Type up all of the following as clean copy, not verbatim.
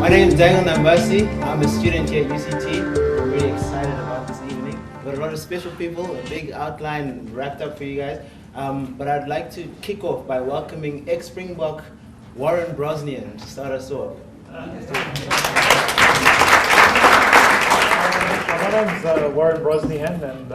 My name is Daniel Nambasi. I'm a student here at UCT. I'm really excited about this evening. We've got a lot of special people, a big outline wrapped up for you guys. But I'd like to kick off by welcoming ex-Springbok Warren Brosnian to start us off. My name's Warren Brosnian, and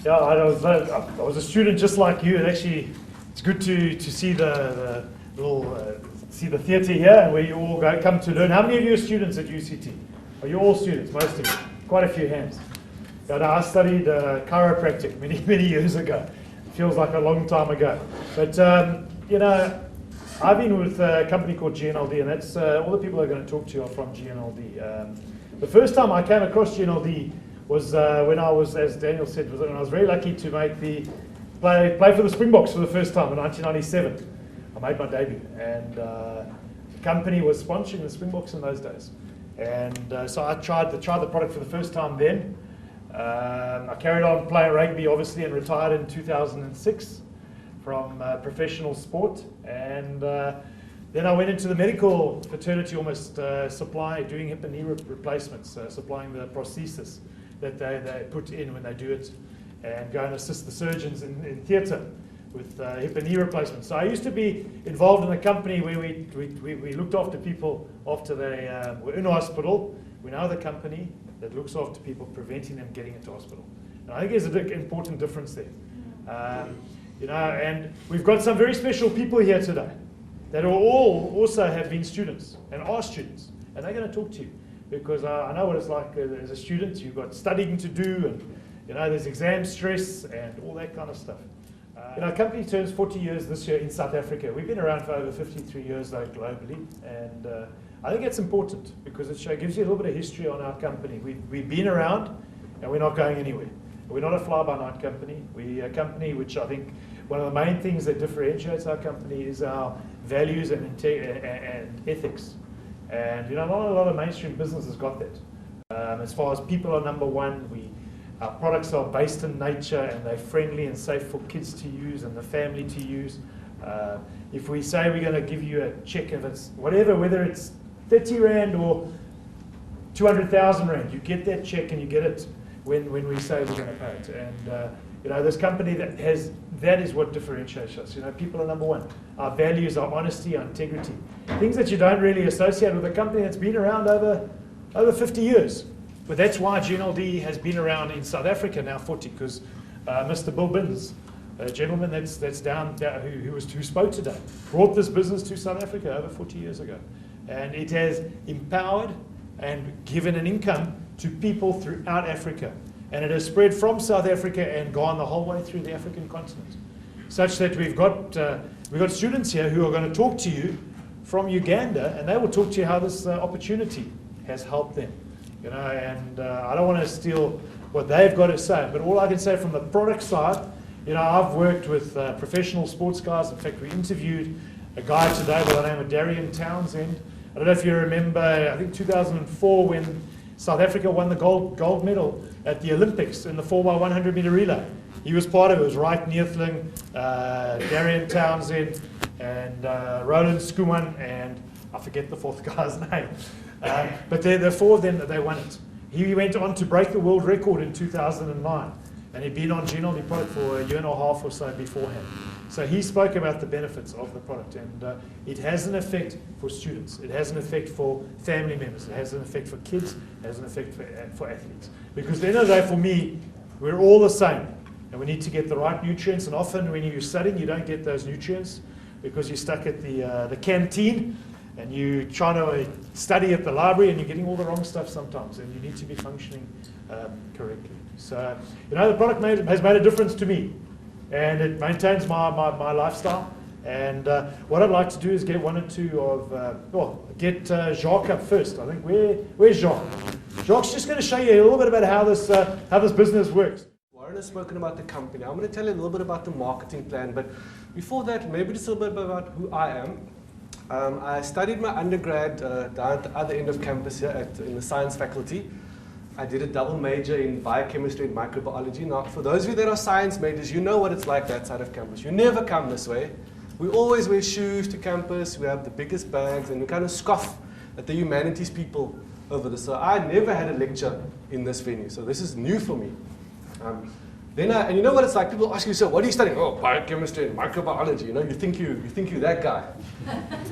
yeah, I was a student just like you. And actually, it's good to see the little see the theatre here, and where you all come to learn. How many of you are students at UCT? Are you all students? Most of you. Quite a few hands. Yeah, no, I studied chiropractic many years ago. Feels like a long time ago. But you know, I've been with a company called GNLD, and that's all the people I'm going to talk to you are from GNLD. The first time I came across GNLD was when I was, as Daniel said, when I was very lucky to make play for the Springboks for the first time in 1997. I made my debut, and the company was sponsoring the Springboks in those days. And so I tried the product for the first time then. I carried on playing rugby, obviously, and retired in 2006 from professional sport. And then I went into the medical fraternity, almost doing hip and knee replacements, supplying the prosthesis that they put in when they do it, and go and assist the surgeons in theatre with hip and knee replacements. So I used to be involved in a company where we looked after people after they were in hospital. We're now the company that looks after people, preventing them getting into hospital. And I think there's an important difference there. You know, and we've got some very special people here today that all also have been students and are students, and they're going to talk to you, because I know what it's like as a student. You've got studying to do, and you know, there's exam stress and all that kind of stuff. You know, our company turns 40 years this year in South Africa. We've been around for over 53 years though, globally, and I think it's important because it gives you a little bit of history on our company. We've been around, and we're not going anywhere. We're not a fly-by-night company. We're a company which I think one of the main things that differentiates our company is our values and ethics. And you know, not a lot of mainstream businesses got that. As far as people are number one, our products are based in nature, and they're friendly and safe for kids to use and the family to use. If we say we're going to give you a check, if it's whatever, whether it's 30 Rand or 200,000 Rand, you get that check and you get it when we say we're going to pay it. And you know, this company that is what differentiates us. You know, people are number one. Our values are honesty, our integrity. Things that you don't really associate with a company that's been around over 50 years. But that's why GNLD has been around in South Africa now 40, because Mr. Bill Binns, a gentleman that's down who spoke today, brought this business to South Africa over 40 years ago. And it has empowered and given an income to people throughout Africa. And it has spread from South Africa and gone the whole way through the African continent, such that we've got students here who are going to talk to you from Uganda, and they will talk to you how this opportunity has helped them. You know, and I don't want to steal what they've got to say, but all I can say from the product side, you know, I've worked with professional sports guys. In fact, we interviewed a guy today by the name of Darian Townsend. I don't know if you remember, I think 2004, when South Africa won the gold medal at the Olympics in the 4x100 meter relay. He was part of it. It was Wright Neethling, Darian Townsend, and Roland Skuman, and I forget the fourth guy's name. But the four of them, they won it. He went on to break the world record in 2009, and he'd been on GNLD product for a year and a half or so beforehand. So he spoke about the benefits of the product, and it has an effect for students. It has an effect for family members. It has an effect for kids. It has an effect for athletes. Because at the end of the day, for me, we're all the same, and we need to get the right nutrients. And often when you're studying, you don't get those nutrients because you're stuck at the canteen, and you're trying to study at the library, and you're getting all the wrong stuff sometimes, and you need to be functioning correctly. So, you know, the product has made a difference to me, and it maintains my lifestyle. And what I'd like to do is get one or two of, get Jacques up first. I think, where's Jacques? Jacques just going to show you a little bit about how this business works. Warren has spoken about the company. I'm going to tell you a little bit about the marketing plan, but before that, maybe just a little bit about who I am. I studied my undergrad down at the other end of campus here in the science faculty. I did a double major in biochemistry and microbiology. Now, for those of you that are science majors, you know what it's like that side of campus. You never come this way. We always wear shoes to campus. We have the biggest bags, and we kind of scoff at the humanities people over this. So I never had a lecture in this venue. So this is new for me. And you know what it's like? People ask you, so what are you studying? Oh, biochemistry and microbiology. You know, you think you're that guy.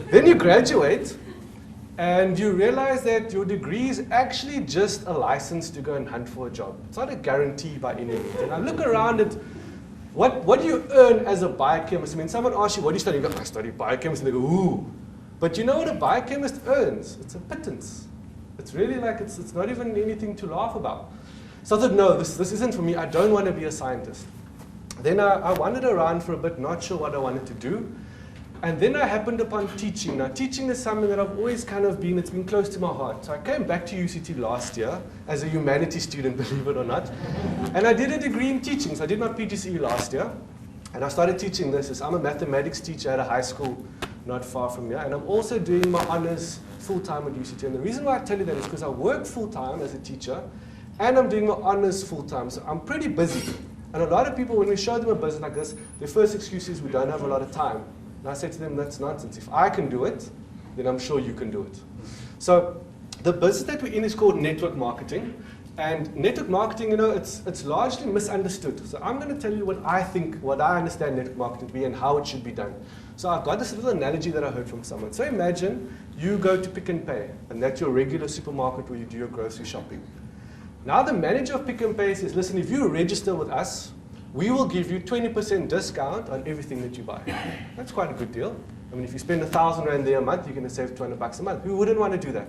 Then you graduate, and you realize that your degree is actually just a license to go and hunt for a job. It's not a guarantee by any means. And I look around at what do you earn as a biochemist? I mean, someone asks you, what do you study? You go, I study biochemistry. And they go, ooh. But you know what a biochemist earns? It's a pittance. It's really like, it's not even anything to laugh about. So I thought, no, this isn't for me. I don't want to be a scientist. Then I wandered around for a bit, not sure what I wanted to do. And then I happened upon teaching. Now, teaching is something that I've always kind of been, it's been close to my heart. So I came back to UCT last year as a humanities student, believe it or not. And I did a degree in teaching. So I did my PGCE last year. And I started teaching this. I'm a mathematics teacher at a high school not far from here. And I'm also doing my honors full-time at UCT. And the reason why I tell you that is because I work full-time as a teacher, and I'm doing my honors full-time. So I'm pretty busy. And a lot of people, when we show them a business like this, their first excuse is we don't have a lot of time. And I say to them, that's nonsense. If I can do it, then I'm sure you can do it. So the business that we're in is called network marketing. And network marketing, you know, it's largely misunderstood. So I'm going to tell you what I think, what I understand network marketing to be and how it should be done. So I've got this little analogy that I heard from someone. So imagine you go to Pick n Pay, and that's your regular supermarket where you do your grocery shopping. Now the manager of Pick n Pay says, listen, if you register with us, we will give you 20% discount on everything that you buy. That's quite a good deal. I mean, if you spend 1,000 Rand there a month, you're going to save 200 bucks a month. Who wouldn't want to do that?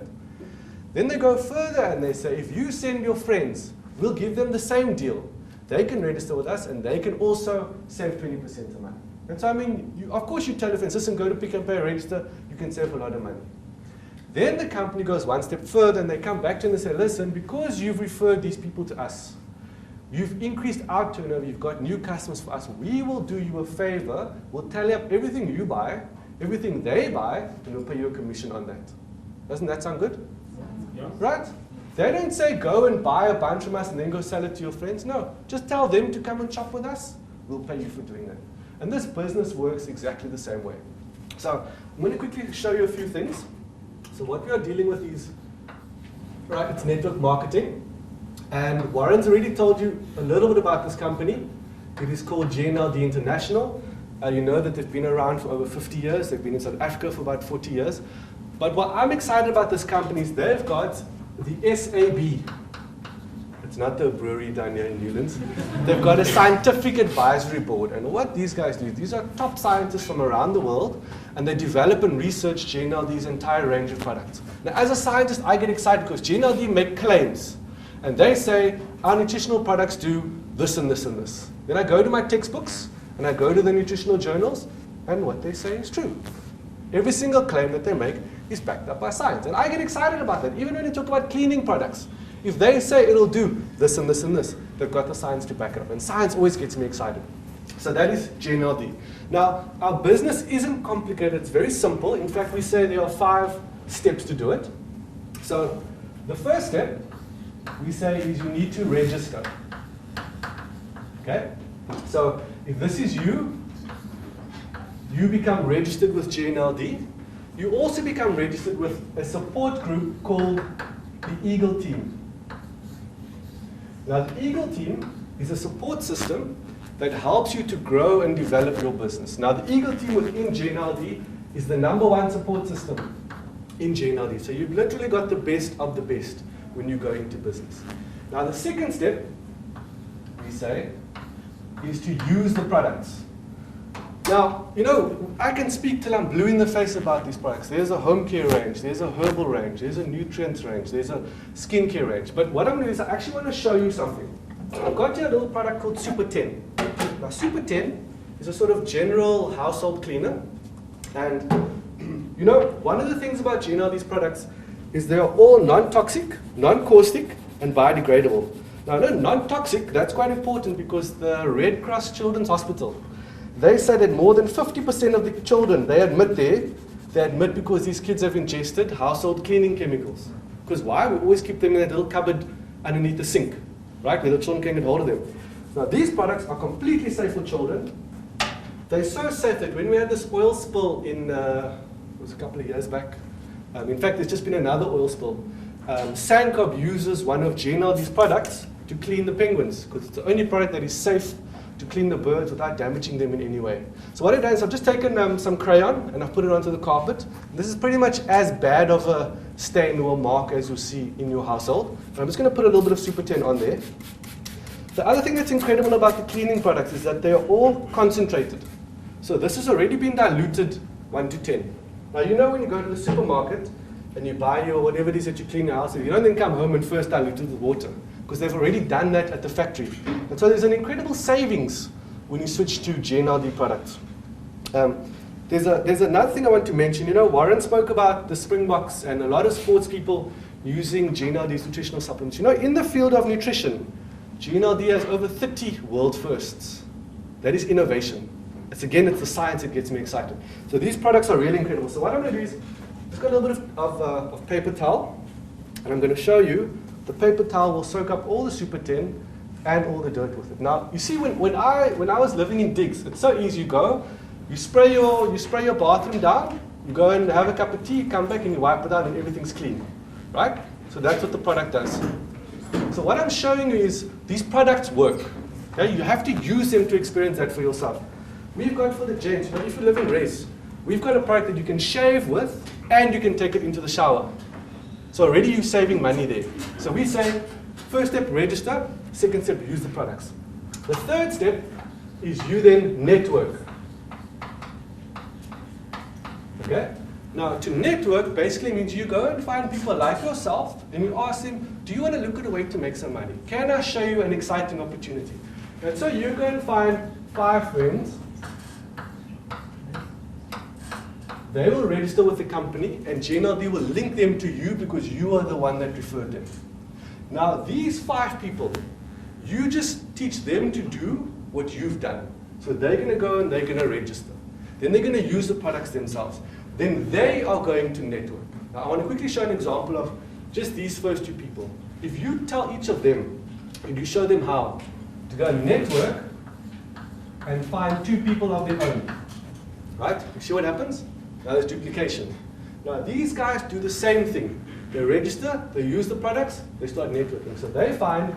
Then they go further and they say, if you send your friends, we'll give them the same deal. They can register with us and they can also save 20% a month. And so, I mean, of course you tell your friends, listen, go to Pick n Pay, register, you can save a lot of money. Then the company goes one step further and they come back to you and they say, listen, because you've referred these people to us, you've increased our turnover, you've got new customers for us, we will do you a favor, we'll tally up everything you buy, everything they buy, and we'll pay you a commission on that. Doesn't that sound good? Yeah. Right? They don't say go and buy a bunch from us and then go sell it to your friends. No, just tell them to come and shop with us, we'll pay you for doing that. And this business works exactly the same way. So I'm going to quickly show you a few things. So what we are dealing with is, right, it's network marketing. And Warren's already told you a little bit about this company. It is called GNLD International. You know that they've been around for over 50 years. They've been in South Africa for about 40 years. But what I'm excited about this company is they've got the SAB. It's not the brewery down here in Newlands. They've got a scientific advisory board. And what these guys do, these are top scientists from around the world, and they develop and research GNLD's entire range of products. Now, as a scientist, I get excited because GNLD make claims. And they say, our nutritional products do this and this and this. Then I go to my textbooks, and I go to the nutritional journals, and what they say is true. Every single claim that they make is backed up by science. And I get excited about that, even when they talk about cleaning products. If they say it'll do this and this and this, they've got the science to back it up. And science always gets me excited. So that is GNLD. Now, our business isn't complicated. It's very simple. In fact, we say there are 5 steps to do it. So the first step, we say, is you need to register. Okay? So if this is you, you become registered with GNLD. You also become registered with a support group called the Eagle Team. Now, the Eagle Team is a support system that helps you to grow and develop your business. Now, the Eagle Team within GNLD is the #1 support system in GNLD. So you've literally got the best of the best when you go into business. Now, the second step, we say, is to use the products. Now, you know, I can speak till I'm blue in the face about these products. There's a home care range, there's a herbal range, there's a nutrients range, there's a skincare range. But what I'm going to do is I actually want to show you something. I've got here a little product called Super 10. Now, Super 10 is a sort of general household cleaner. And, you know, one of the things about GNLD's products is they are all non-toxic, non-caustic, and biodegradable. Now, non-toxic, that's quite important because the Red Cross Children's Hospital, they say that more than 50% of the children they admit because these kids have ingested household cleaning chemicals. Because why? We always keep them in that little cupboard underneath the sink, right, where the children can get hold of them. Now, these products are completely safe for children. They're so safe that when we had this oil spill in, it was a couple of years back, In fact, there's just been another oil spill. Sancob uses one of GNLD's products to clean the penguins, because it's the only product that is safe to clean the birds without damaging them in any way. So what I've done is I've just taken some crayon and I've put it onto the carpet. This is pretty much as bad of a stain or mark as you'll see in your household. And I'm just going to put a little bit of Super 10 on there. The other thing that's incredible about the cleaning products is that they are all concentrated. So this has already been diluted 1 to 10. Now you know when you go to the supermarket and you buy your whatever it is that you clean your house with, you don't then come home and first dilute it with water, because they've already done that at the factory. And so there's an incredible savings when you switch to GNLD products. There's another thing I want to mention. You know, Warren spoke about the Springboks and a lot of sports people using GNLD's nutritional supplements. You know, in the field of nutrition, GNLD has over 30 world firsts. That is innovation. It's the science that gets me excited. So these products are really incredible. So what I'm going to do is, I've got a little bit of paper towel, and I'm going to show you. The paper towel will soak up all the Super 10 and all the dirt with it. Now, you see, when I was living in digs, it's so easy. You spray your bathroom down, you go and have a cup of tea, you come back and you wipe it out and everything's clean, right? So that's what the product does. So what I'm showing you is these products work. Okay? You have to use them to experience that for yourself. We've got for the gents, you know, if you live in res, we've got a product that you can shave with and you can take it into the shower. So already you're saving money there. So we say, first step, register. Second step, use the products. The third step is you then network. Okay? Now, to network basically means you go and find people like yourself and you ask them, do you want to look at a way to make some money? Can I show you an exciting opportunity? And so you go and find 5 friends. They will register with the company and GNLD will link them to you because you are the one that referred them. Now, these 5 people, you just teach them to do what you've done. So they're going to go and they're going to register. Then they're going to use the products themselves. Then they are going to network. Now, I want to quickly show an example of just these first 2 people. If you tell each of them and you show them how to go and network and find 2 people of their own, right? You see what happens? Now there's duplication. Now these guys do the same thing. They register, they use the products, they start networking. So they find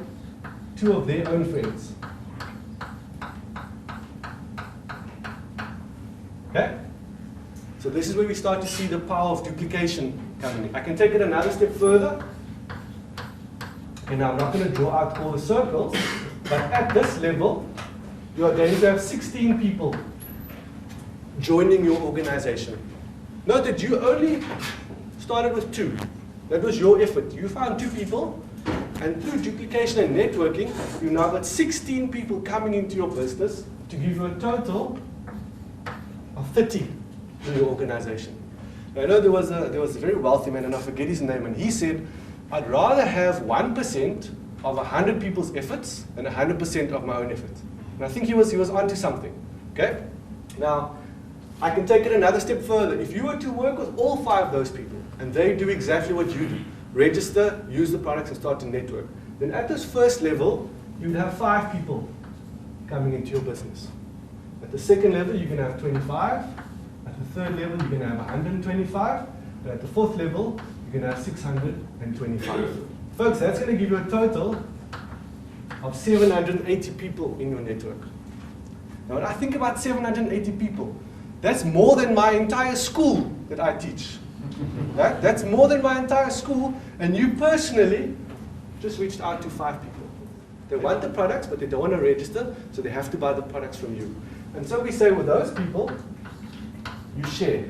2 of their own friends. Okay? So this is where we start to see the power of duplication coming in. I can take it another step further. And now I'm not going to draw out all the circles, but at this level, you are going to have 16 people joining your organization. Note that you only started with 2. That was your effort. You found 2 people, and through duplication and networking, you now got 16 people coming into your business to give you a total of 30 in your organization. Now, I know there was a very wealthy man, and I forget his name, and he said, I'd rather have 1% of 100 people's efforts than 100% of my own effort. And I think he was onto something. Okay? Now, I can take it another step further. If you were to work with all 5 of those people, and they do exactly what you do, register, use the products, and start to network, then at this first level, you'd have 5 people coming into your business. At the second level, you're going to have 25. At the third level, you're going to have 125. And at the fourth level, you're going to have 625. Folks, that's going to give you a total of 780 people in your network. Now, when I think about 780 people, that's more than my entire school that I teach. Right? That's more than my entire school, and you personally just reached out to 5 people. They want the products, but they don't want to register, so they have to buy the products from you. And so we say with those people, you share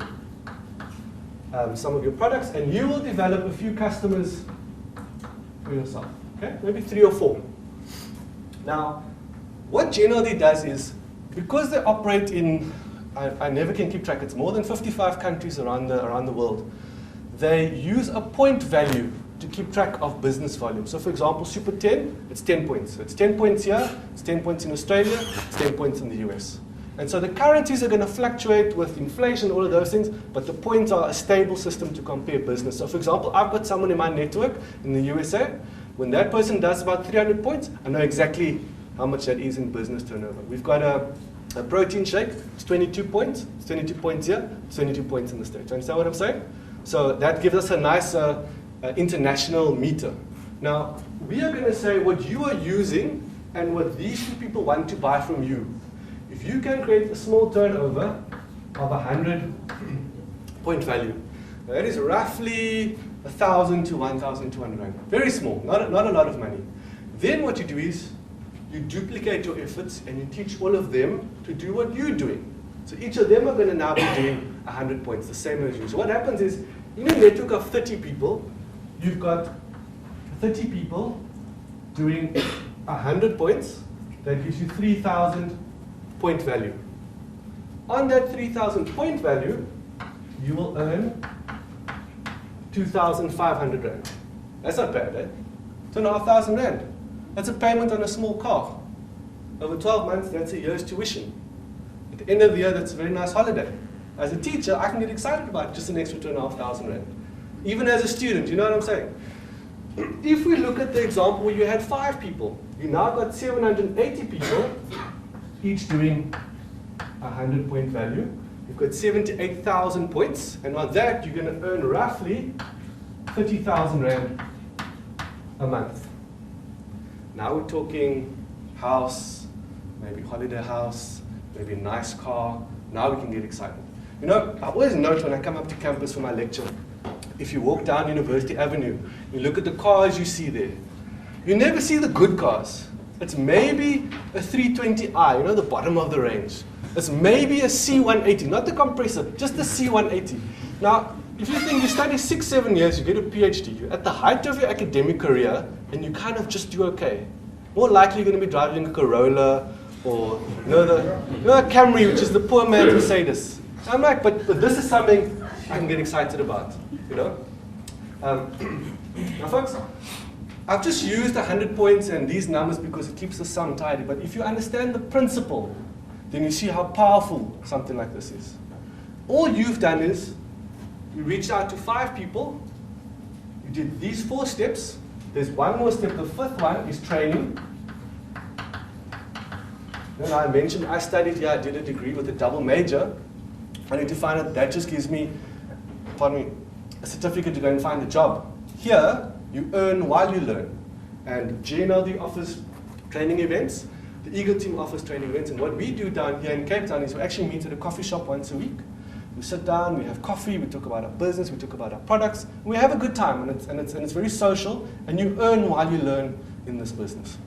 some of your products, and you will develop a few customers for yourself. Okay? Maybe 3 or 4. Now, what GNLD does is, because they operate in, I never can keep track, it's more than 55 countries around the world, they use a point value to keep track of business volume. So for example, Super 10, it's 10 points. So it's 10 points here, it's 10 points in Australia, it's 10 points in the US. And so the currencies are going to fluctuate with inflation, all of those things, but the points are a stable system to compare business. So for example, I've got someone in my network in the USA. When that person does about 300 points, I know exactly how much that is in business turnover. We've got a protein shake, it's 22 points. It's 22 points here, it's 22 points in the States. You understand what I'm saying? So that gives us a nice international meter. Now, we are going to say what you are using and what these two people want to buy from you. If you can create a small turnover of 100 point value, that is roughly 1,000 to 1,200 rand. Very small, not a lot of money. Then what you do is you duplicate your efforts and you teach all of them to do what you're doing. So each of them are going to now be doing 100 points, the same as you. So what happens is, in a network of 30 people, you've got 30 people doing 100 points. That gives you 3,000 point value. On that 3,000 point value, you will earn 2,500 rand. That's not bad, eh? 2,500 rand. That's a payment on a small car. Over 12 months, that's a year's tuition. At the end of the year, that's a very nice holiday. As a teacher, I can get excited about just an extra 2,500 rand. Even as a student, you know what I'm saying? If we look at the example where you had 5 people, you now got 780 people, each doing 100 point value. You've got 78,000 points, and on that, you're going to earn roughly 30,000 rand a month. Now we're talking house, maybe holiday house, maybe a nice car. Now we can get excited. You know, I always note when I come up to campus for my lecture, if you walk down University Avenue, you look at the cars you see there. You never see the good cars. It's maybe a 320i, you know, the bottom of the range. It's maybe a C180, not the compressor, just the C180. Now, if you think you study 6-7 years, you get a PhD, you're at the height of your academic career, and you kind of just do okay. More likely you're going to be driving a Corolla, or a Camry, which is the poor man's Mercedes. I'm like, but this is something I can get excited about, you know? Now folks, I've just used 100 points and these numbers because it keeps the sum tidy, but if you understand the principle, then you see how powerful something like this is. All you've done is, you reached out to 5 people, you did these 4 steps, there's one more step, the 5th one is training. Then I mentioned I studied here, I did a degree with a double major. I need to find out, that just gives me, a certificate to go and find a job. Here, you earn while you learn. And GNLD offers training events, the Eagle team offers training events, and what we do down here in Cape Town is we actually meet at a coffee shop once a week. We sit down, we have coffee, we talk about our business, we talk about our products, and we have a good time, and it's very social, and you earn while you learn in this business.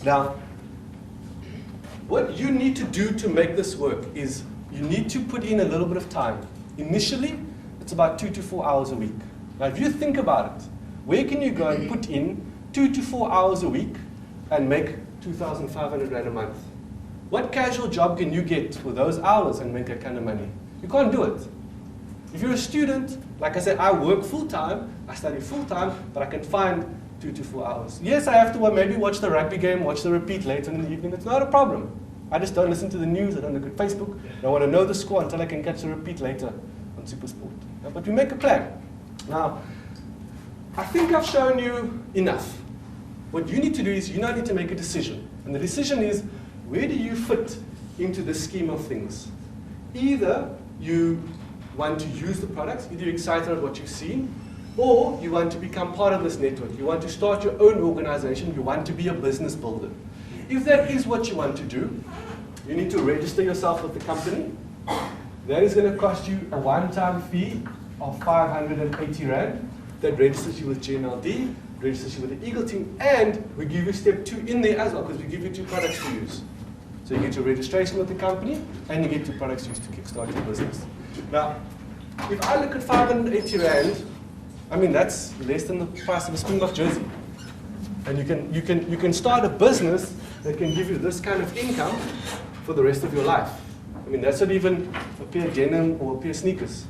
Now, what you need to do to make this work is you need to put in a little bit of time. Initially, it's about 2 to 4 hours a week. Now, if you think about it, where can you go and put in 2 to 4 hours a week and make 2,500 rand a month? What casual job can you get for those hours and make that kind of money? You can't do it. If you're a student, like I said, I work full-time, I study full-time, but I can find 2 to 4 hours. Yes, I have to maybe watch the rugby game, watch the repeat later in the evening. It's not a problem. I just don't listen to the news, I don't look at Facebook. I don't want to know the score until I can catch the repeat later on SuperSport. But we make a plan. Now, I think I've shown you enough. What you need to do is you now need to make a decision. And the decision is, where do you fit into the scheme of things? Either you want to use the products, either you're excited about what you've seen, or you want to become part of this network. You want to start your own organization, you want to be a business builder. If that is what you want to do, you need to register yourself with the company. That is going to cost you a one-time fee of 580 Rand. That registers you with GNLD, registers you with the Eagle team, and we give you step 2 in there as well, because we give you 2 products to use. So you get your registration with the company, and you get 2 products used to kickstart your business. Now, if I look at 580 Rand, I mean, that's less than the price of a Springbok jersey. And you can start a business that can give you this kind of income for the rest of your life. I mean, that's not even a pair of denim or a pair of sneakers,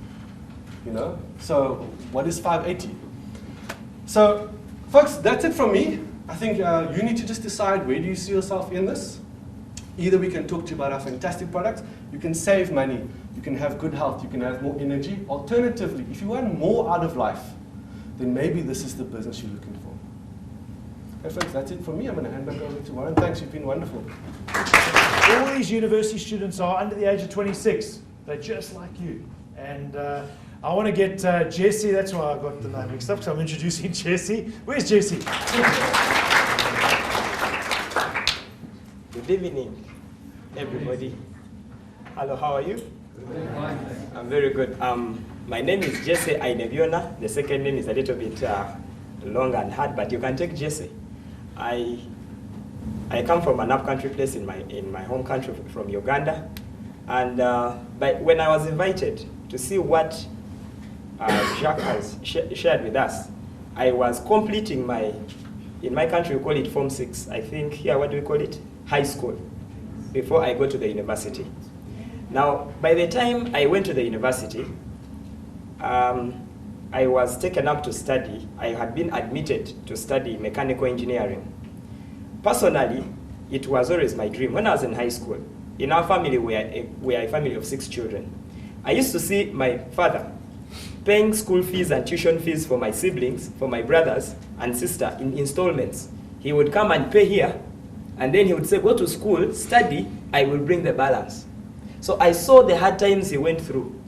you know? So what is 580? So, folks, that's it from me. I think you need to just decide, where do you see yourself in this? Either we can talk to you about our fantastic products, you can save money, you can have good health, you can have more energy. Alternatively, if you want more out of life, then maybe this is the business you're looking for. Okay, folks, that's it from me. I'm going to hand back over to Warren. Thanks, you've been wonderful. All these university students are under the age of 26. They're just like you. And I want to get Jesse, that's why I got the name mixed up, because I'm introducing Jesse. Where's Jesse? Good evening, everybody. Hello, how are you? I'm very good. My name is Jesse Aineviona. The second name is a little bit long and hard, but you can take Jesse. I come from an up-country place in my home country, from Uganda. And but when I was invited to see what Jacques has shared with us, I was completing in my country we call it Form 6. I think here, what do we call it? High school, before I go to the university. Now, by the time I went to the university, I was taken up to study. I had been admitted to study mechanical engineering. Personally, it was always my dream. When I was in high school, in our family, we are a family of 6 children. I used to see my father paying school fees and tuition fees for my siblings, for my brothers and sister in installments. He would come and pay here, and then he would say, go to school, study, I will bring the balance. So I saw the hard times he went through,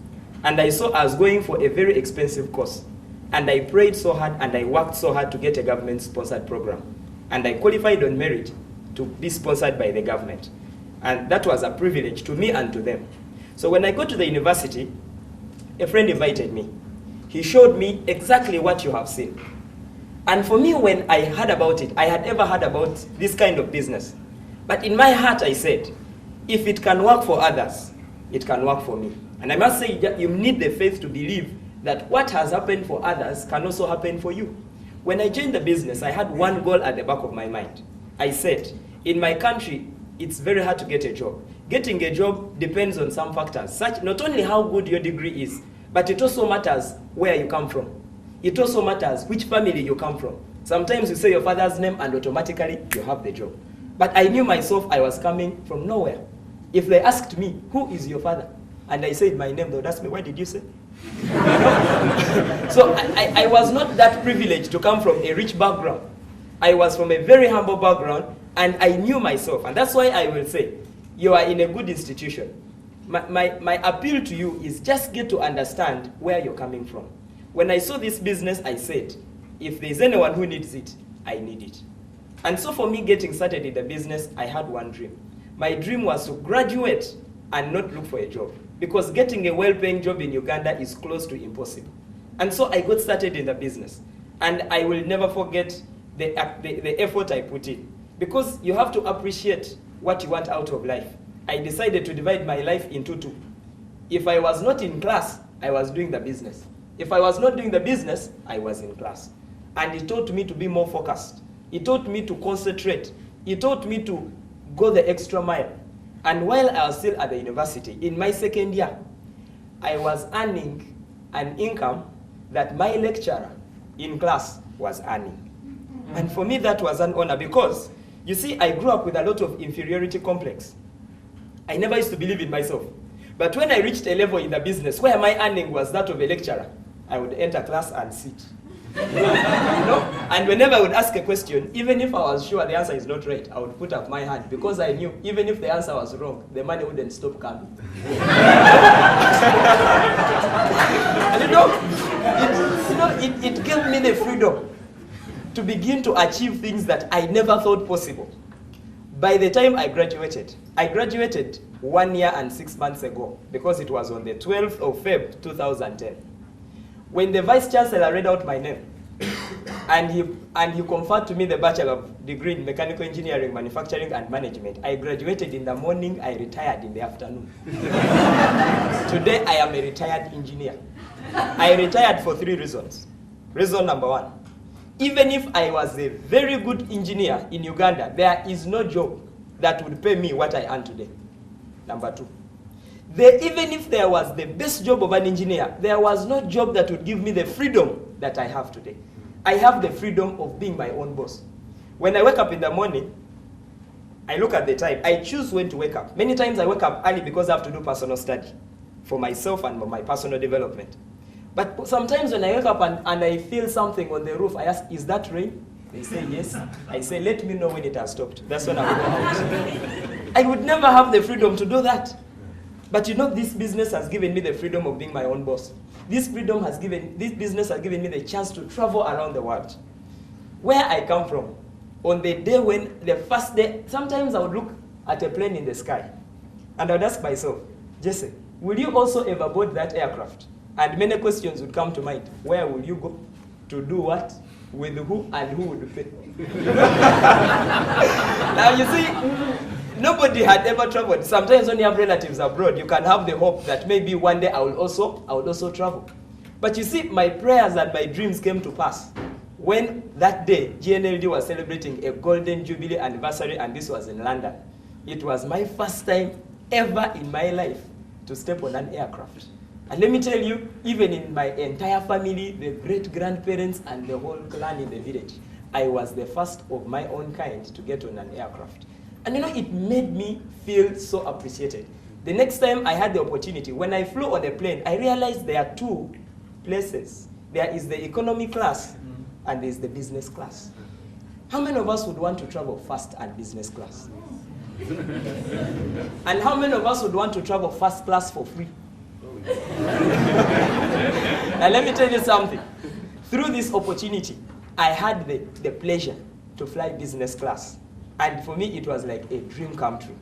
and I saw I was going for a very expensive course. And I prayed so hard, and I worked so hard to get a government-sponsored program. And I qualified on merit to be sponsored by the government. And that was a privilege to me and to them. So when I got to the university, a friend invited me. He showed me exactly what you have seen. And for me, when I heard about it, I had ever heard about this kind of business. But in my heart, I said, if it can work for others, it can work for me. And I must say that you need the faith to believe that what has happened for others can also happen for you. When I joined the business, I had one goal at the back of my mind. I said, in my country, it's very hard to get a job. Getting a job depends on some factors, such not only how good your degree is, but it also matters where you come from. It also matters which family you come from. Sometimes you say your father's name and automatically you have the job. But I knew myself I was coming from nowhere. If they asked me, who is your father? And I said my name, they would ask me, what did you say? So I was not that privileged to come from a rich background. I was from a very humble background, and I knew myself. And that's why I will say, you are in a good institution. My appeal to you is just get to understand where you're coming from. When I saw this business, I said, if there's anyone who needs it, I need it. And so for me getting started in the business, I had one dream. My dream was to graduate and not look for a job, because getting a well-paying job in Uganda is close to impossible. And so I got started in the business. And I will never forget the effort I put in, because you have to appreciate what you want out of life. I decided to divide my life into 2. If I was not in class, I was doing the business. If I was not doing the business, I was in class. And it taught me to be more focused. It taught me to concentrate. It taught me to go the extra mile. And while I was still at the university, in my second year, I was earning an income that my lecturer in class was earning. And for me, that was an honor, because, you see, I grew up with a lot of inferiority complex. I never used to believe in myself. But when I reached a level in the business where my earning was that of a lecturer, I would enter class and sit. You know? And whenever I would ask a question, even if I was sure the answer is not right, I would put up my hand, because I knew even if the answer was wrong, the money wouldn't stop coming. And it gave me the freedom to begin to achieve things that I never thought possible. By the time I graduated 1 year and 6 months ago, because it was on the 12th of February 2010. When the Vice Chancellor read out my name, and he conferred to me the Bachelor degree in Mechanical Engineering, Manufacturing and Management, I graduated in the morning, I retired in the afternoon. Today I am a retired engineer. I retired for 3 reasons. Reason number 1, even if I was a very good engineer in Uganda, there is no job that would pay me what I earn today. Number 2, even if there was the best job of an engineer, there was no job that would give me the freedom that I have today. I have the freedom of being my own boss. When I wake up in the morning, I look at the time. I choose when to wake up. Many times I wake up early because I have to do personal study for myself and for my personal development. But sometimes when I wake up and I feel something on the roof, I ask, is that rain? They say yes. I say, let me know when it has stopped. That's when I will go out. I would never have the freedom to do that. But you know, this business has given me the freedom of being my own boss. This business has given me the chance to travel around the world. Where I come from, on the day when, the first day, sometimes I would look at a plane in the sky, and I would ask myself, Jesse, will you also ever board that aircraft? And many questions would come to mind. Where will you go? To do what? With who? And who would pay? Now you see, nobody had ever traveled. Sometimes when you have relatives abroad, you can have the hope that maybe one day I would also travel. But you see, my prayers and my dreams came to pass when that day GNLD was celebrating a golden jubilee anniversary, and this was in London. It was my first time ever in my life to step on an aircraft. And let me tell you, even in my entire family, the great-grandparents and the whole clan in the village, I was the first of my own kind to get on an aircraft. And you know, it made me feel so appreciated. The next time I had the opportunity, when I flew on a plane, I realized there are two places. There is the economy class and there is the business class. How many of us would want to travel first and business class? And how many of us would want to travel first class for free? Now let me tell you something. Through this opportunity, I had the pleasure to fly business class. And for me, it was like a dream come true.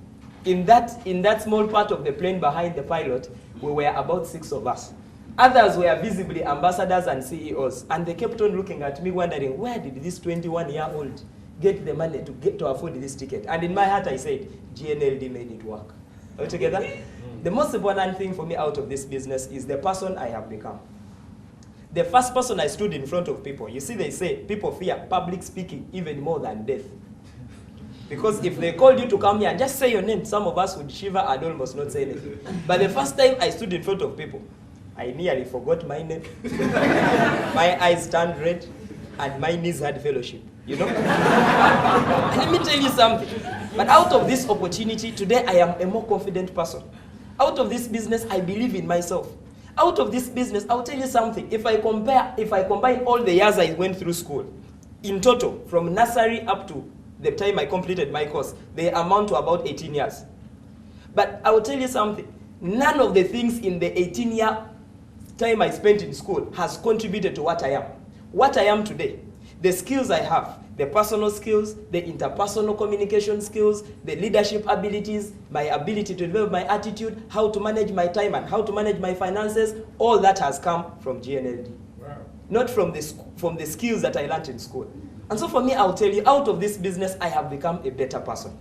In that small part of the plane behind the pilot, we were about 6 of us. Others were visibly ambassadors and CEOs. And they kept on looking at me wondering, where did this 21-year-old get the money to afford this ticket? And in my heart, I said, GNLD made it work. Altogether? The most important thing for me out of this business is the person I have become. The first person I stood in front of people. You see, they say people fear public speaking even more than death. Because if they called you to come here and just say your name, some of us would shiver and almost not say anything. But the first time I stood in front of people, I nearly forgot my name. My eyes turned red, and my knees had fellowship. You know? Let me tell you something. But out of this opportunity, today I am a more confident person. Out of this business, I believe in myself. Out of this business, I'll tell you something. If I combine all the years I went through school, in total, from nursery up to the time I completed my course, they amount to about 18 years. But I will tell you something. None of the things in the 18-year time I spent in school has contributed to what I am. What I am today, the skills I have, the personal skills, the interpersonal communication skills, the leadership abilities, my ability to develop my attitude, how to manage my time and how to manage my finances, all that has come from GNLD. Wow. Not from the skills that I learned in school. And so for me, I'll tell you, out of this business, I have become a better person.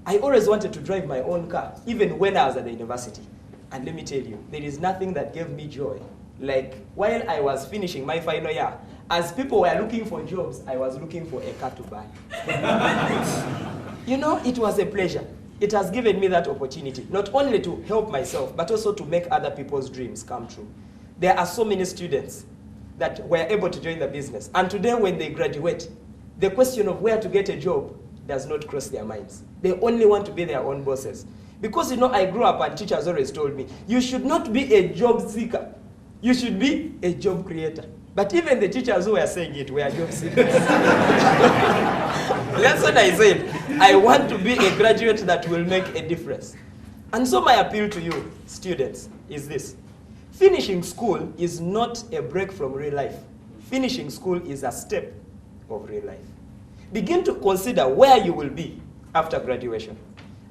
I always wanted to drive my own car, even when I was at the university. And let me tell you, there is nothing that gave me joy. Like, while I was finishing my final year, as people were looking for jobs, I was looking for a car to buy. You know, it was a pleasure. It has given me that opportunity, not only to help myself, but also to make other people's dreams come true. There are so many students that were able to join the business. And today, when they graduate, the question of where to get a job does not cross their minds. They only want to be their own bosses. Because, you know, I grew up and teachers always told me, you should not be a job seeker. You should be a job creator. But even the teachers who were saying it were job seekers. That's what I said. I want to be a graduate that will make a difference. And so my appeal to you, students, is this. Finishing school is not a break from real life. Finishing school is a step of real life. Begin to consider where you will be after graduation.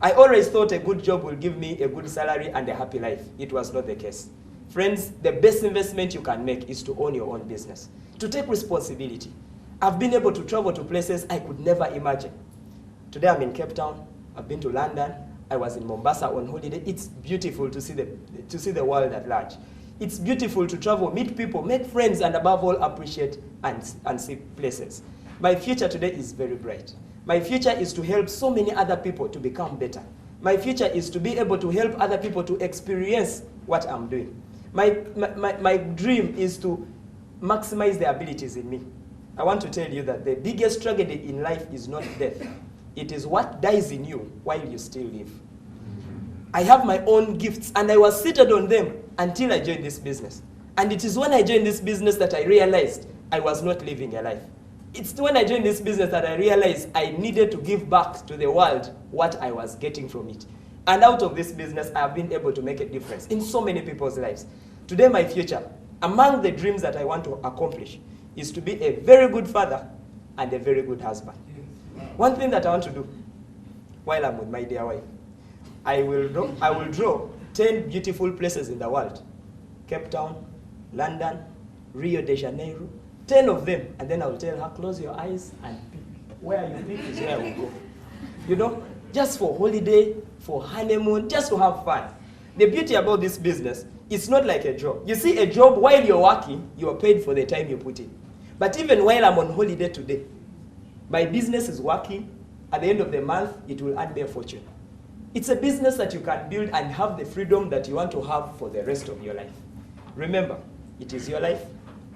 I always thought a good job will give me a good salary and a happy life. It was not the case. Friends, the best investment you can make is to own your own business, to take responsibility. I've been able to travel to places I could never imagine. Today I'm in Cape Town. I've been to London. I was in Mombasa on holiday. It's beautiful to see the world at large. It's beautiful to travel, meet people, make friends, and above all, appreciate and see places. My future today is very bright. My future is to help so many other people to become better. My future is to be able to help other people to experience what I'm doing. My dream is to maximize the abilities in me. I want to tell you that the biggest tragedy in life is not death. It is what dies in you while you still live. I have my own gifts, and I was seated on them until I joined this business. And it is when I joined this business that I realized I was not living a life. It's when I joined this business that I realized I needed to give back to the world what I was getting from it. And out of this business, I have been able to make a difference in so many people's lives. Today, my future, among the dreams that I want to accomplish, is to be a very good father and a very good husband. One thing that I want to do while I'm with my dear wife, I will draw 10 beautiful places in the world. Cape Town, London, Rio de Janeiro, 10 of them, and then I will tell her, close your eyes and pick. Where you pick is where we go. You know, just for holiday, for honeymoon, just to have fun. The beauty about this business, it's not like a job. You see, a job, while you're working, you're paid for the time you put in. But even while I'm on holiday today, my business is working. At the end of the month, it will earn me a fortune. It's a business that you can build and have the freedom that you want to have for the rest of your life. Remember, it is your life,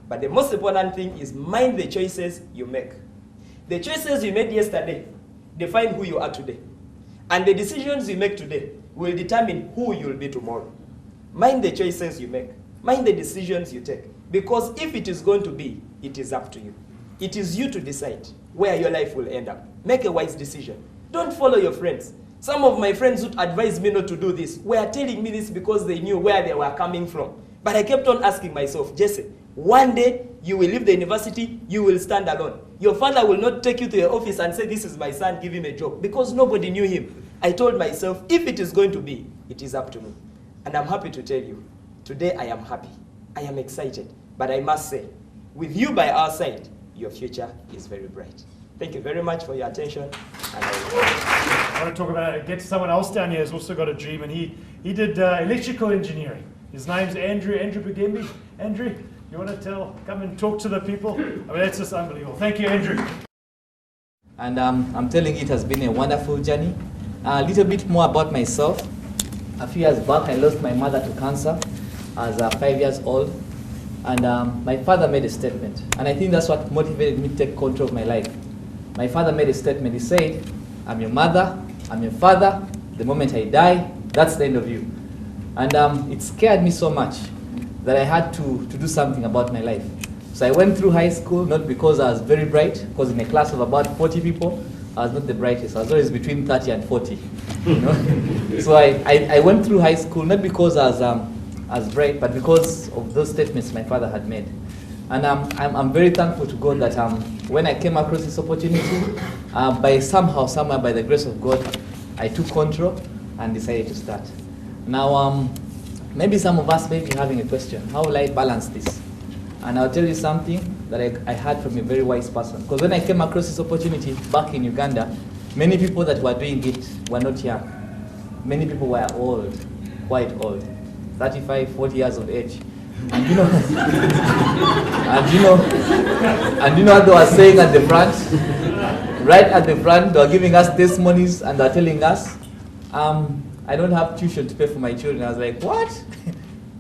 but the most important thing is mind the choices you make. The choices you made yesterday define who you are today. And the decisions you make today will determine who you'll be tomorrow. Mind the choices you make. Mind the decisions you take. Because if it is going to be, it is up to you. It is you to decide where your life will end up. Make a wise decision. Don't follow your friends. Some of my friends who advised me not to do this were telling me this because they knew where they were coming from. But I kept on asking myself, Jesse, one day you will leave the university, you will stand alone. Your father will not take you to your office and say, this is my son, give him a job, because nobody knew him. I told myself, if it is going to be, it is up to me. And I'm happy to tell you, today I am happy. I am excited. But I must say, with you by our side, your future is very bright. Thank you very much for your attention. And I want to talk about, get someone else down here who's also got a dream, and he did electrical engineering. His name's Andrew Bugembi. Andrew, you want to come and talk to the people? I mean, that's just unbelievable. Thank you, Andrew. And I'm telling you, it has been a wonderful journey. A little bit more about myself. A few years back, I lost my mother to cancer. I was 5 years old. And my father made a statement. And I think that's what motivated me to take control of my life. My father made a statement. He said, I'm your mother, I'm your father. The moment I die, that's the end of you. And it scared me so much that I had to do something about my life. So I went through high school, not because I was very bright, because in a class of about 40 people, I was not the brightest. I was always between 30 and 40. You know? So I went through high school, not because I was bright, but because of those statements my father had made. And I'm very thankful to God that when I came across this opportunity, by somewhere, by the grace of God, I took control and decided to start. Now, maybe some of us may be having a question. How will I balance this? And I'll tell you something that I heard from a very wise person. Because when I came across this opportunity back in Uganda, many people that were doing it were not young. Many people were old, quite old, 35, 40 years of age. And you know, and you know what they were saying at the front? Right at the front, they were giving us testimonies and they were telling us, I don't have tuition to pay for my children. I was like, what?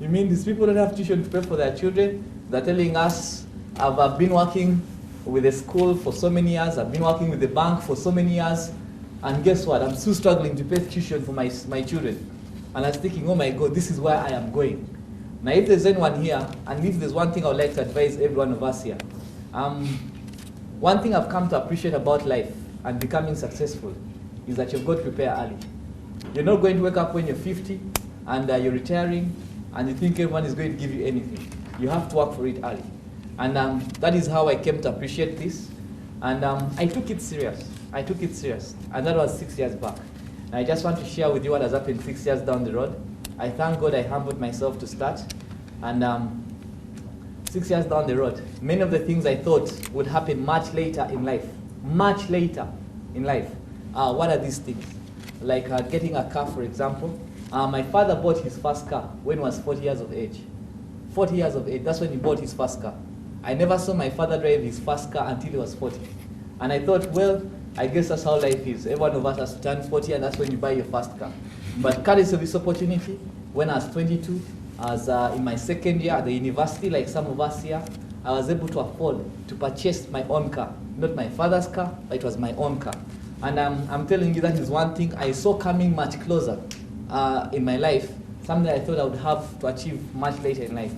You mean these people don't have tuition to pay for their children? They're telling us, I've been working with the school for so many years, I've been working with the bank for so many years, and guess what? I'm still struggling to pay tuition for my children. And I was thinking, oh my God, this is where I am going. Now if there's anyone here, and if there's one thing I would like to advise every one of us here, one thing I've come to appreciate about life and becoming successful is that you've got to prepare early. You're not going to wake up when you're 50 and you're retiring and you think everyone is going to give you anything. You have to work for it early. And that is how I came to appreciate this. And I took it serious. I took it serious. And that was 6 years back. And I just want to share with you what has happened 6 years down the road. I thank God I humbled myself to start. And 6 years down the road, many of the things I thought would happen much later in life, what are these things? Like getting a car, for example. My father bought his first car when he was 40 years of age. 40 years of age, that's when he bought his first car. I never saw my father drive his first car until he was 40. And I thought, well, I guess that's how life is. Every one of us has to turn 40 and that's when you buy your first car. But courtesy of this opportunity, when I was 22, I was in my second year at the university, like some of us here, I was able to afford to purchase my own car. Not my father's car, but it was my own car. And I'm telling you, that is one thing I saw coming much closer in my life, something I thought I would have to achieve much later in life.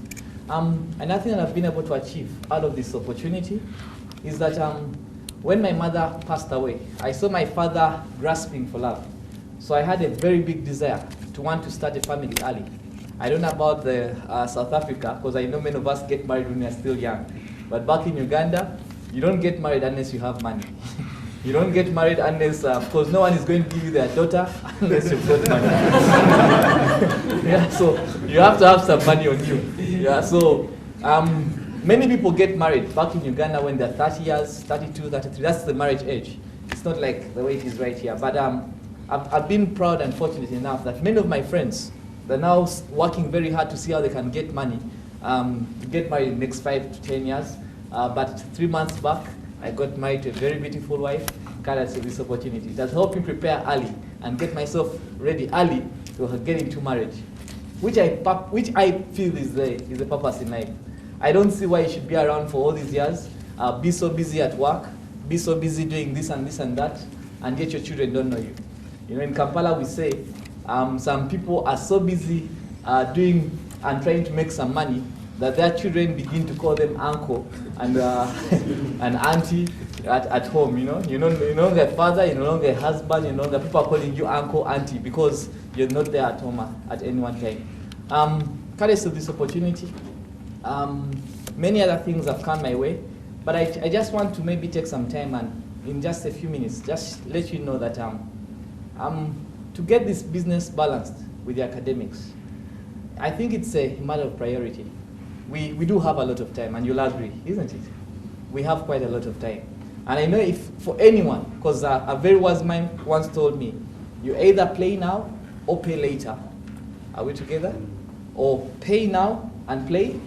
Another thing that I've been able to achieve out of this opportunity is that when my mother passed away, I saw my father grasping for love. So I had a very big desire to want to start a family early. I don't know about the South Africa, because I know many of us get married when we are still young. But back in Uganda, you don't get married unless you have money. You don't get married unless, because no one is going to give you their daughter unless you've got money. Yeah, so you have to have some money on you. Yeah, so many people get married back in Uganda when they're 30 years, 32, 33. That's the marriage age. It's not like the way it is right here. But I've been proud and fortunate enough that many of my friends, they're now working very hard to see how they can get money to get married in the next 5 to 10 years. But 3 months back, I got married to a very beautiful wife, courtesy of this opportunity. It has helped me prepare early and get myself ready early to get into marriage, which I feel is the purpose in life. I don't see why you should be around for all these years, be so busy at work, be so busy doing this and this and that, and yet your children don't know you. You know, in Kampala we say some people are so busy doing and trying to make some money that their children begin to call them uncle and and auntie at home. You know, you're no longer a father, you're no longer a husband, you know, the people are calling you uncle, auntie because you're not there at home at any one time. Courtesy of this opportunity, many other things have come my way, but I just want to maybe take some time and in just a few minutes, just let you know that to get this business balanced with the academics, I think it's a matter of priority. We do have a lot of time, and you'll agree, isn't it? We have quite a lot of time. And I know if for anyone, because a very wise man once told me, you either play now or pay later. Are we together? Or pay now and play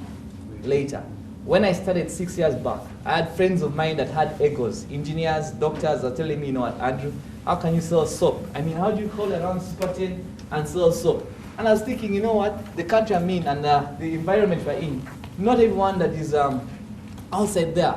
later. When I started 6 years back, I had friends of mine that had egos, engineers, doctors are telling me, you know what, Andrew, how can you sell soap? I mean, how do you call around Super 10 and sell soap? And I was thinking, you know what, the country I'm in and the environment we're in, not everyone that is outside there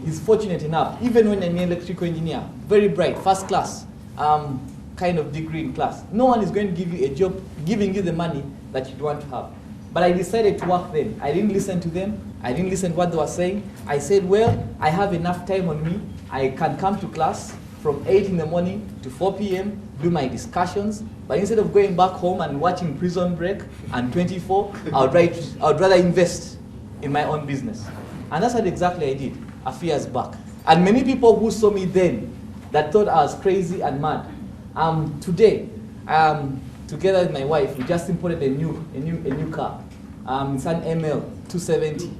is fortunate enough, even when I'm an electrical engineer, very bright, first class, kind of degree in class. No one is going to give you a job, giving you the money that you'd want to have. But I decided to work then. I didn't listen to them. I didn't listen to what they were saying. I said, well, I have enough time on me. I can come to class from 8 in the morning to 4 p.m., do my discussions. But instead of going back home and watching Prison Break and 24, I would rather invest in my own business. And that's what exactly I did a few years back. And many people who saw me then that thought I was crazy and mad. Today, together with my wife, we just imported a new car. It's an ML 270.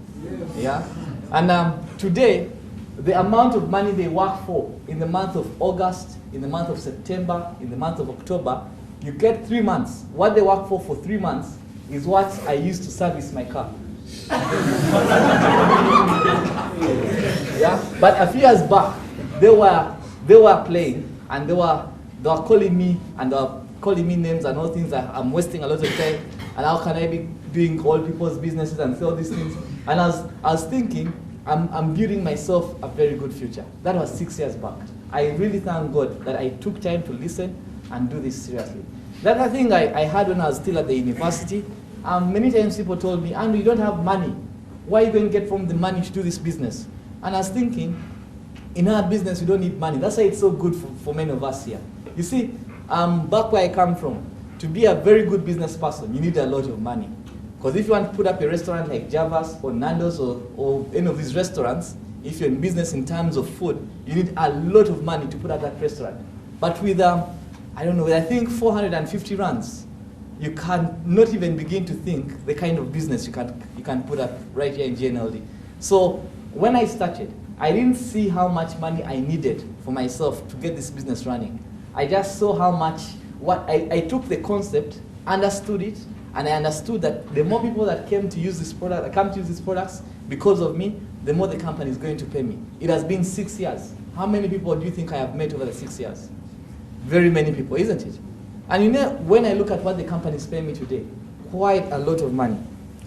Yeah. And today, the amount of money they work for in the month of August, in the month of September, in the month of October, you get 3 months. What they work for 3 months is what I used to service my car. Yeah. But a few years back, they were playing and they were calling me and they were calling me names and all things that I'm wasting a lot of time and how can I be doing all people's businesses and say all these things. And I was thinking, I'm building myself a very good future. That was 6 years back. I really thank God that I took time to listen and do this seriously. The other thing I had when I was still at the university, many times people told me, Andrew, you don't have money. Why are you going to get from the money to do this business? And I was thinking, in our business, we don't need money. That's why it's so good for many of us here. You see, back where I come from, to be a very good business person, you need a lot of money. Because if you want to put up a restaurant like Java's or Nando's or any of these restaurants, if you're in business in terms of food, you need a lot of money to put up that restaurant. But with, I don't know, I think 450 rands, you can not even begin to think the kind of business you can put up right here in GNLD. So when I started, I didn't see how much money I needed for myself to get this business running. I just saw how much, I took the concept, understood it, and I understood that the more people that came to use this product, that come to use these products because of me, the more the company is going to pay me. It has been 6 years. How many people do you think I have met over the 6 years? Very many people, isn't it? And you know, when I look at what the company is paying me today, quite a lot of money.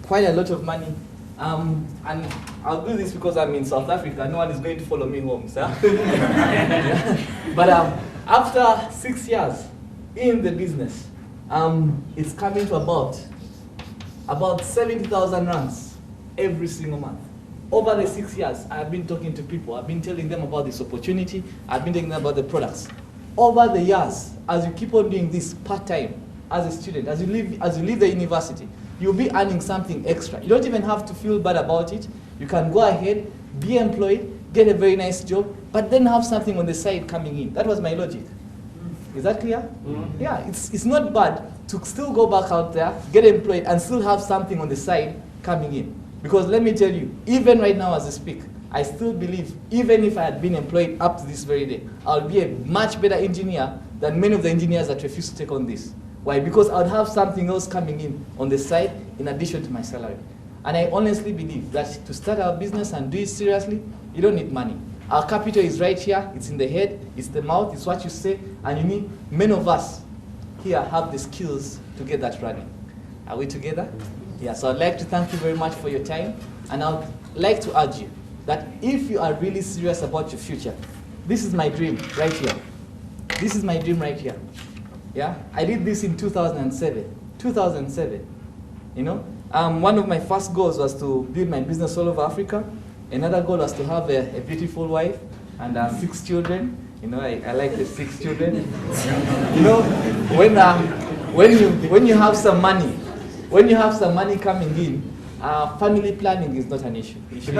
Quite a lot of money. And I'll do this because I'm in South Africa. No one is going to follow me home, sir. But after 6 years in the business, it's coming to about 70,000 rands every single month. Over the 6 years, I've been talking to people. I've been telling them about this opportunity. I've been telling them about the products. over the years, as you keep on doing this part-time as a student, as you leave the university, you'll be earning something extra. You don't even have to feel bad about it. You can go ahead, be employed, get a very nice job, but then have something on the side coming in. That was my logic. Is that clear? Mm-hmm. Yeah, it's not bad to still go back out there, get employed, and still have something on the side coming in. Because let me tell you, even right now as I speak, I still believe, even if I had been employed up to this very day, I'll be a much better engineer than many of the engineers that refuse to take on this. Why? Because I would have something else coming in on the side in addition to my salary. And I honestly believe that to start our business and do it seriously, you don't need money. Our capital is right here, it's in the head, it's the mouth, it's what you say, and you need, many of us here have the skills to get that running. Are we together? Yeah, so I'd like to thank you very much for your time, and I'd like to urge you that if you are really serious about your future, this is my dream right here. This is my dream right here. Yeah, I did this in 2007. 2007, you know. One of my first goals was to build my business all over Africa. Another goal was to have a beautiful wife and 6 children. You know, I like the 6 children. You know, when you have some money, coming in, family planning is not an issue. You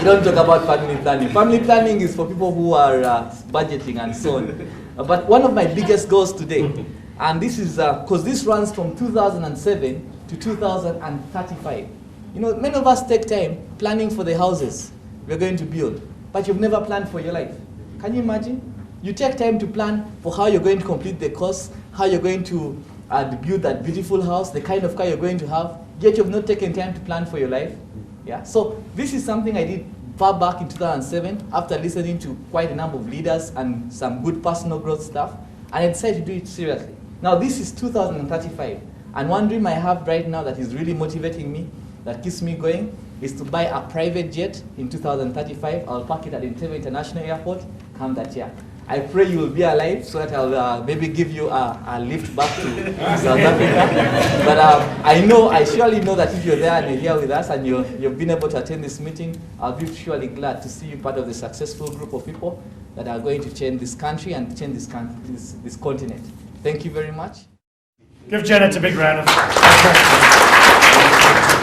don't talk about family planning. Family planning is for people who are budgeting and so on. But one of my biggest goals today, and this is because this runs from 2007 to 2035. You know, many of us take time planning for the houses we're going to build, but you've never planned for your life. Can you imagine? You take time to plan for how you're going to complete the course, how you're going to build that beautiful house, the kind of car you're going to have, yet you've not taken time to plan for your life. Yeah. So this is something I did far back in 2007 after listening to quite a number of leaders and some good personal growth stuff, and I decided to do it seriously. Now this is 2035, and one dream I have right now that is really motivating me, that keeps me going, is to buy a private jet in 2035. I'll park it at Entebbe International Airport come that year. I pray you will be alive so that I'll maybe give you a lift back to South Africa. But I surely know that if you're there and you're here with us and you've been able to attend this meeting, I'll be surely glad to see you part of the successful group of people that are going to change this country and change this continent. Thank you very much. Give Janet a big round of applause.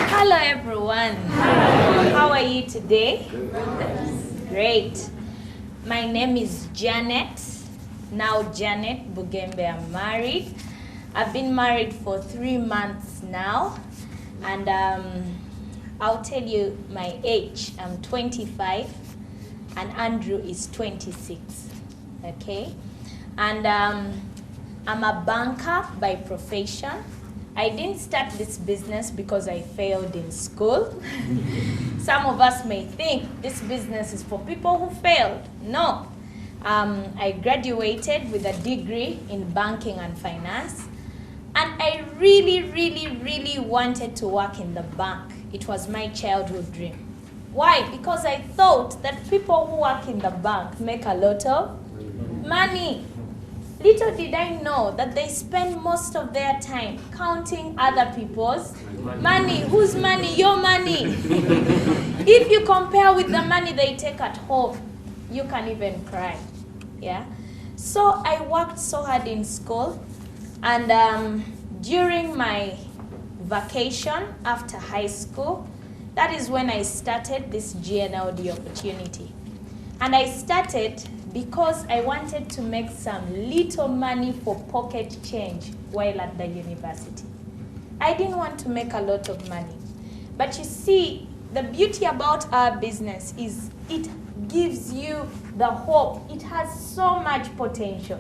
Hello everyone. How are you today? Great. My name is Janet. Now Janet Bugembe. I'm married. I've been married for 3 months now, and I'll tell you my age. I'm 25 and Andrew is 26. Okay? And I'm a banker by profession. I didn't start this business because I failed in school. Some of us may think this business is for people who failed. No. I graduated with a degree in banking and finance, and I really wanted to work in the bank. It was my childhood dream. Why? Because I thought that people who work in the bank make a lot of money. Little did I know that they spend most of their time counting other people's money. Whose money? Your money. If you compare with the money they take at home, you can even cry. Yeah. So I worked so hard in school, and during my vacation after high school, that is when I started this GNLD opportunity. And I started because I wanted to make some little money for pocket change while at the university. I didn't want to make a lot of money. But you see, the beauty about our business is it gives you the hope. It has so much potential.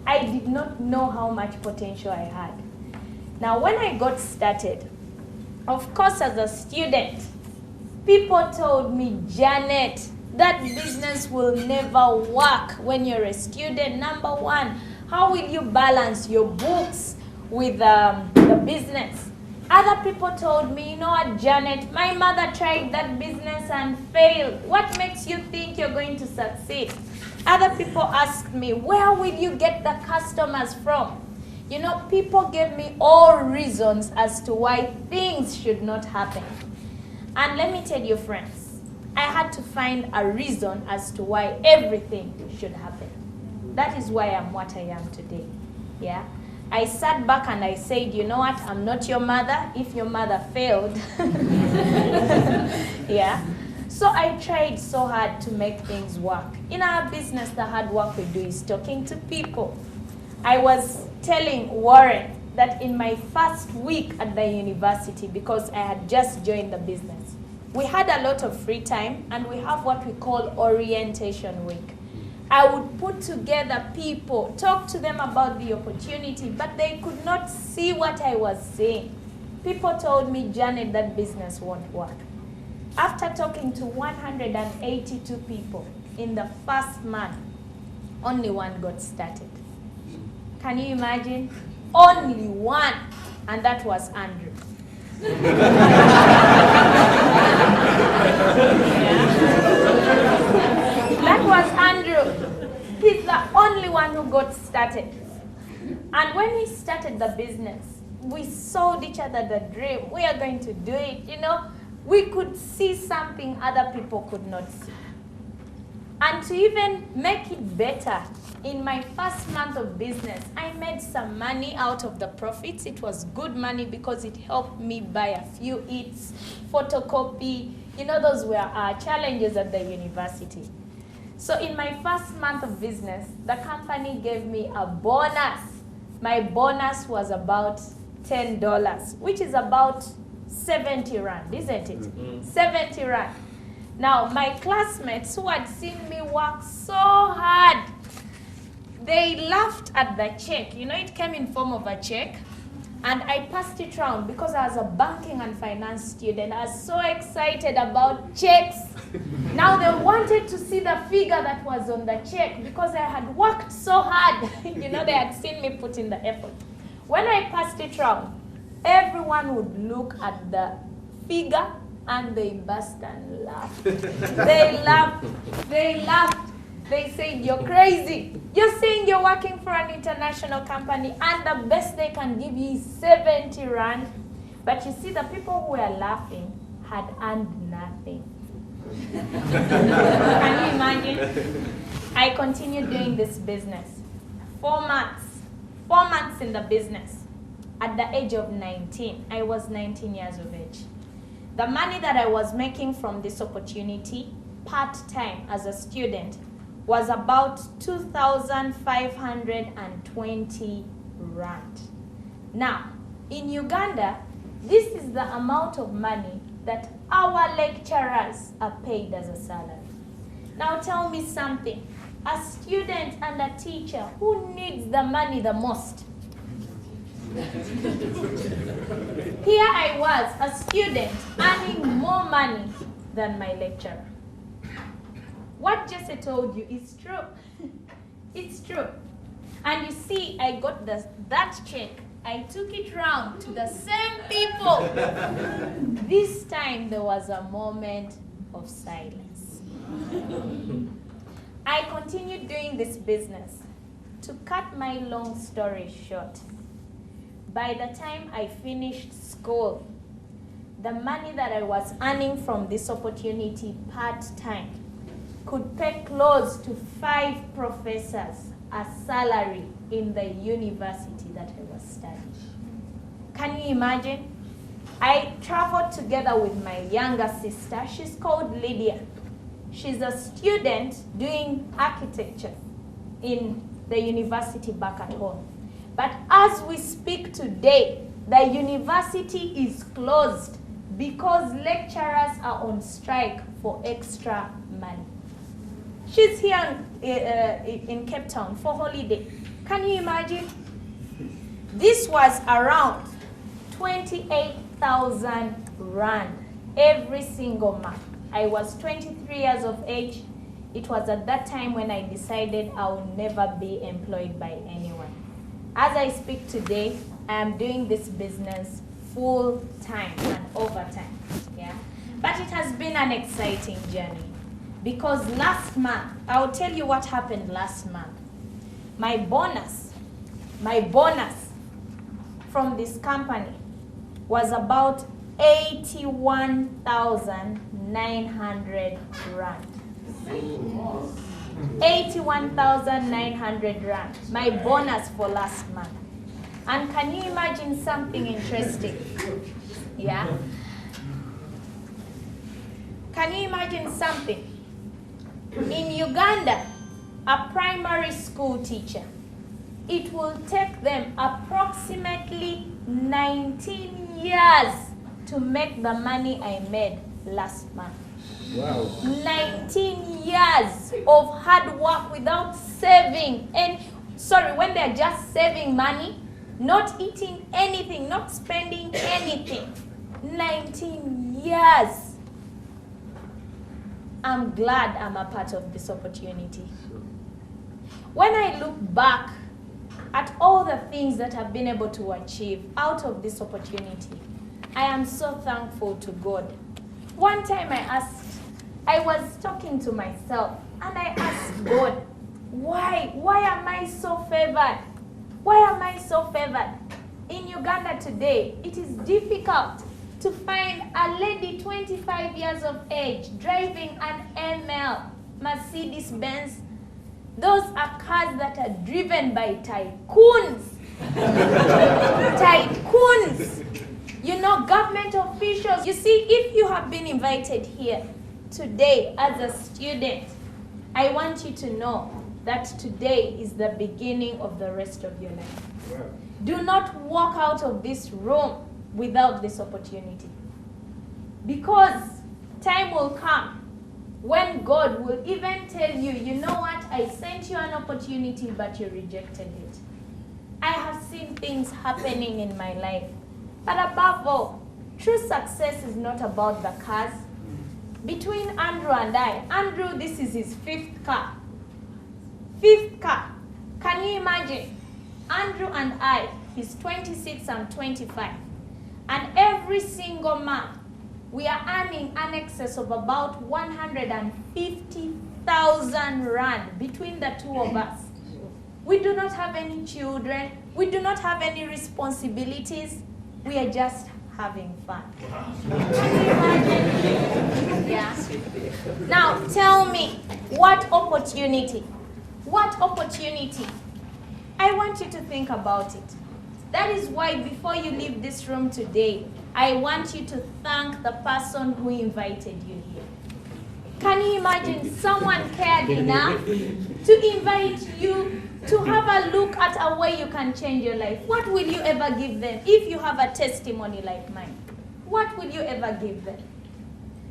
I did not know how much potential I had. Now, when I got started, of course, as a student, people told me, Janet, that business will never work when you're a student. Number one, how will you balance your books with the business? Other people told me, you know what, Janet, my mother tried that business and failed. What makes you think you're going to succeed? Other people asked me, where will you get the customers from? You know, people gave me all reasons as to why things should not happen. And let me tell you, friends, I had to find a reason as to why everything should happen. That is why I'm what I am today. Yeah. I sat back and I said, you know what, I'm not your mother if your mother failed. Yeah. So I tried so hard to make things work. In our business, the hard work we do is talking to people. I was telling Warren that in my first week at the university, because I had just joined the business, we had a lot of free time and we have what we call orientation week. I would put together people, talk to them about the opportunity, but they could not see what I was saying. People told me, Janet, that business won't work. After talking to 182 people in the first month, only one got started. Can you imagine? Only one, and that was Andrew. That was Andrew. He's the only one who got started. And when we started the business, we sold each other the dream. We are going to do it, you know. We could see something other people could not see. And to even make it better, in my first month of business, I made some money out of the profits. It was good money because it helped me buy a few eats, photocopy. You know, those were our challenges at the university. So in my first month of business, the company gave me a bonus. My bonus was about $10, which is about 70 rand, isn't it? Mm-hmm. 70 rand. Now, my classmates who had seen me work so hard, they laughed at the check. You know, it came in form of a check. And I passed it around because I was a banking and finance student. I was so excited about checks. Now they wanted to see the figure that was on the check because I had worked so hard. You know, they had seen me put in the effort. When I passed it around, everyone would look at the figure and they burst and laughed. They laughed. They laughed. They said, you're crazy. You're saying you're working for an international company and the best they can give you is 70 rand. But you see, the people who were laughing had earned nothing. Can you imagine? I continued doing this business. 4 months. 4 months in the business. At the age of 19, I was 19 years of age. The money that I was making from this opportunity, part-time as a student, was about 2,520 rand. Now, in Uganda, this is the amount of money that our lecturers are paid as a salary. Now tell me something. A student and a teacher, who needs the money the most? Here I was, a student, earning more money than my lecturer. What Jesse told you is true. It's true. And you see, I got that check. I took it round to the same people. This time there was a moment of silence. I continued doing this business. To cut my long story short, by the time I finished school, the money that I was earning from this opportunity part-time could pay close to 5 professors a salary in the university that I was studying. Can you imagine? I traveled together with my younger sister. She's called Lydia. She's a student doing architecture in the university back at home. But as we speak today, the university is closed because lecturers are on strike for extra money. She's here in Cape Town for holiday. Can you imagine? This was around 28,000 rand every single month. I was 23 years of age. It was at that time when I decided I would never be employed by anyone. As I speak today, I am doing this business full time and overtime. Yeah? But it has been an exciting journey. Because last month, I'll tell you what happened last month. My bonus from this company was about 81,900 rand. 81,900 rand, my bonus for last month. And can you imagine something interesting? Yeah? Can you imagine something? In Uganda, a primary school teacher, it will take them approximately 19 years to make the money I made last month. Wow. 19 years of hard work without saving. And sorry, when they're just saving money, not eating anything, not spending anything. 19 years. I'm glad I'm a part of this opportunity. When I look back at all the things that I've been able to achieve out of this opportunity, I am so thankful to God. One time I was talking to myself and I asked God, why am I so favored? Why am I so favored? In Uganda today, it is difficult to find a lady 25 years of age driving an ML, Mercedes-Benz. Those are cars that are driven by tycoons. Tycoons. You know, government officials. You see, if you have been invited here today as a student, I want you to know that today is the beginning of the rest of your life. Wow. Do not walk out of this room without this opportunity. Because time will come when God will even tell you, you know what, I sent you an opportunity, but you rejected it. I have seen things happening in my life. But above all, true success is not about the cars. Between Andrew and I, Andrew, this is his 5th car. 5th car. Can you imagine? Andrew and I, he's 26 and 25. And every single month, we are earning an excess of about 150,000 rand between the two of us. We do not have any children. We do not have any responsibilities. We are just having fun. Can you imagine? Yeah. Now tell me, what opportunity? What opportunity? I want you to think about it. That is why before you leave this room today, I want you to thank the person who invited you here. Can you imagine someone cared enough to invite you to have a look at a way you can change your life? What will you ever give them if you have a testimony like mine? What will you ever give them?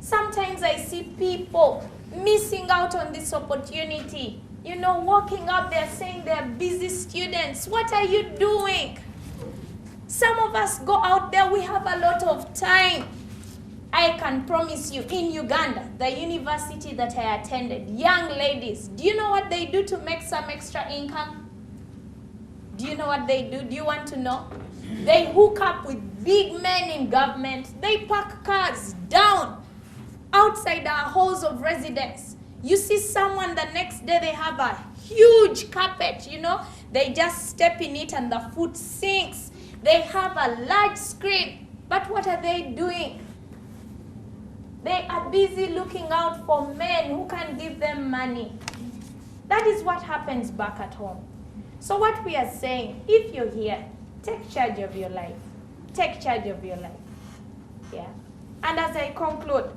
Sometimes I see people missing out on this opportunity. You know, walking up there saying they're busy students. What are you doing? Some of us go out there, we have a lot of time. I can promise you, in Uganda, the university that I attended, young ladies, do you know what they do to make some extra income? Do you know what they do? Do you want to know? They hook up with big men in government. They park cars down outside our halls of residence. You see someone, the next day they have a huge carpet, you know. They just step in it and the foot sinks. They have a large screen. But what are they doing? They are busy looking out for men who can give them money. That is what happens back at home. So what we are saying, if you're here, take charge of your life. Take charge of your life. Yeah. And as I conclude,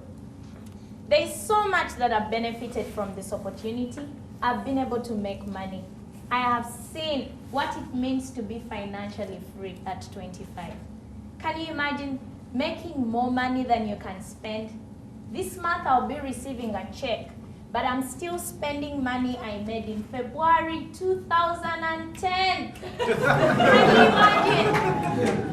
there is so much that I've benefited from this opportunity. I've been able to make money. I have seen what it means to be financially free at 25. Can you imagine making more money than you can spend? This month I'll be receiving a check, but I'm still spending money I made in February 2010. Can you imagine?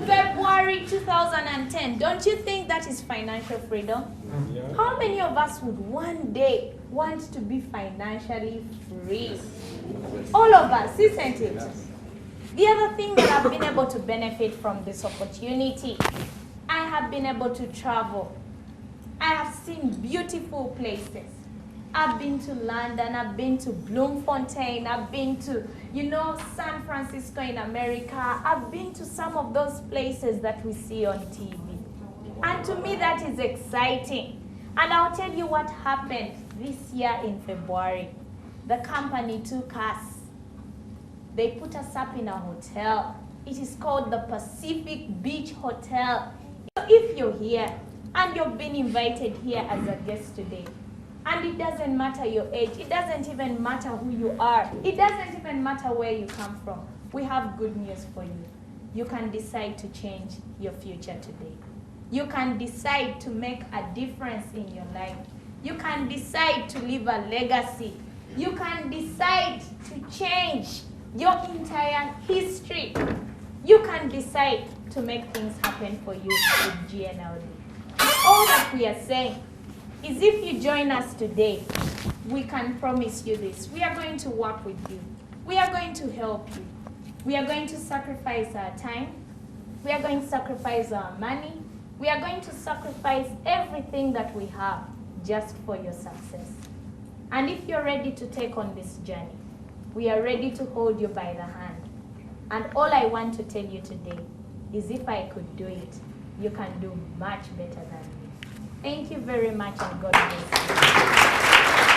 February 2010. Don't you think that is financial freedom? Yeah. How many of us would one day want to be financially free? All of us, isn't it? The other thing that I've been able to benefit from this opportunity, I have been able to travel. I have seen beautiful places. I've been to London, I've been to Bloemfontein, I've been to, you know, San Francisco in America. I've been to some of those places that we see on TV. And to me that is exciting. And I'll tell you what happened this year in February. the company took us. They put us up in a hotel. It is called the Pacific Beach Hotel. If you're here and you've been invited here as a guest today, and it doesn't matter your age, it doesn't even matter who you are, it doesn't even matter where you come from, we have good news for you. You can decide to change your future today. You can decide to make a difference in your life. You can decide to leave a legacy. You can decide to change your entire history. You can decide to make things happen for you with GNLD. All that we are saying is if you join us today, we can promise you this. We are going to work with you. We are going to help you. We are going to sacrifice our time. We are going to sacrifice our money. We are going to sacrifice everything that we have just for your success. And if you're ready to take on this journey, we are ready to hold you by the hand. And all I want to tell you today is if I could do it, you can do much better than me. Thank you very much, and God bless you.